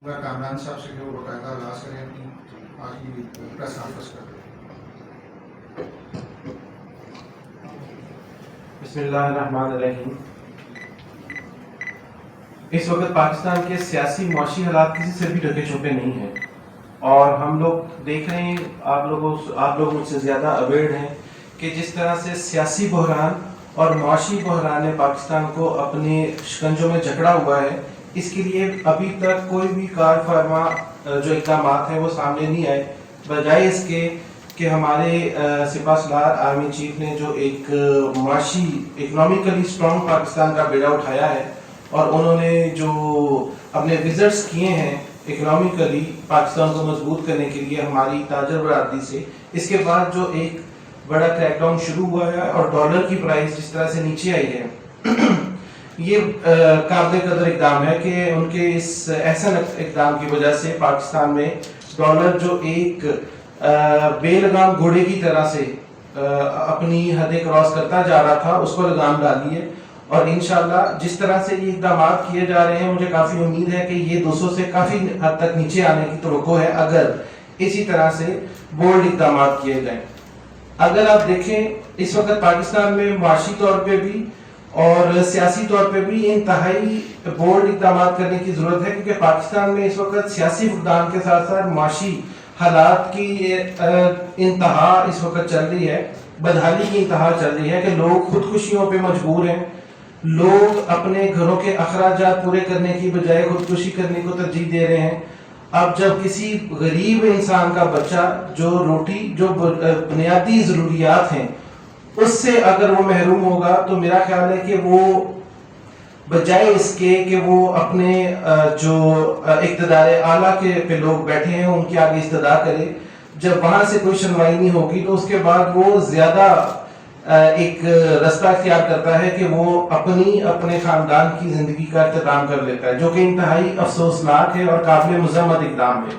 کامران صاحب سے جو باقاعدہ اجلاس کریں اپنی آج کی پریس کانفرنس کر رہے بسم اللہ الرحمن الرحیم۔ اس وقت پاکستان کے سیاسی معاشی حالات کسی سے بھی ڈھکے چھپے نہیں ہیں، اور ہم لوگ دیکھ رہے ہیں، آپ لوگ مجھ سے زیادہ اویئر ہیں کہ جس طرح سے سیاسی بحران اور معاشی بحران نے پاکستان کو اپنے شکنجوں میں جکڑا ہوا ہے۔ اس کے لیے ابھی تک کوئی بھی کار فرما جو اقدامات ہیں وہ سامنے نہیں آئے، بجائے اس کے کہ ہمارے سپاہ سالار آرمی چیف نے جو ایک معاشی اکنامیکلی اسٹرانگ پاکستان کا بیڑا اٹھایا ہے، اور انہوں نے جو اپنے وزٹس کیے ہیں اکنامیکلی پاکستان کو مضبوط کرنے کے لیے ہماری تاجر برادری سے، اس کے بعد جو ایک بڑا کریک ڈاؤن شروع ہوا ہے اور ڈالر کی پرائس جس طرح سے نیچے آئی ہے، یہ قابل قدر اقدام ہے کہ ان کے اس احسن اقدام کی وجہ سے پاکستان میں ڈالر جو ایک بے لگام گھوڑے کی طرح سے اپنی حدیں کراس کرتا جا رہا تھا، اس کو لگام ڈالی ہے۔ اور انشاءاللہ جس طرح سے یہ اقدامات کیے جا رہے ہیں، مجھے کافی امید ہے کہ یہ 200 سے کافی حد تک نیچے آنے کی توقع ہے اگر اسی طرح سے بولڈ اقدامات کیے جائیں۔ اگر آپ دیکھیں اس وقت پاکستان میں معاشی طور پہ بھی اور سیاسی طور پہ بھی انتہائی بولڈ اقدامات کرنے کی ضرورت ہے، کیونکہ پاکستان میں اس وقت سیاسی فقدان کے ساتھ ساتھ معاشی حالات کی انتہا اس وقت چل رہی ہے، بدحالی کی انتہا چل رہی ہے کہ لوگ خودکشیوں پہ مجبور ہیں۔ لوگ اپنے گھروں کے اخراجات پورے کرنے کی بجائے خودکشی کرنے کو ترجیح دے رہے ہیں۔ اب جب کسی غریب انسان کا بچہ جو روٹی جو بنیادی ضروریات ہیں اس سے اگر وہ محروم ہوگا، تو میرا خیال ہے کہ وہ بجائے اس کے کہ وہ اپنے جو اقتدار اعلیٰ کے پہ لوگ بیٹھے ہیں ان کے آگے استدعا کرے، جب وہاں سے کوئی سنوائی نہیں ہوگی تو اس کے بعد وہ زیادہ ایک رستہ اختیار کرتا ہے کہ وہ اپنے خاندان کی زندگی کا اختتام کر لیتا ہے، جو کہ انتہائی افسوسناک ہے اور قابل مذمت اقدام ہے۔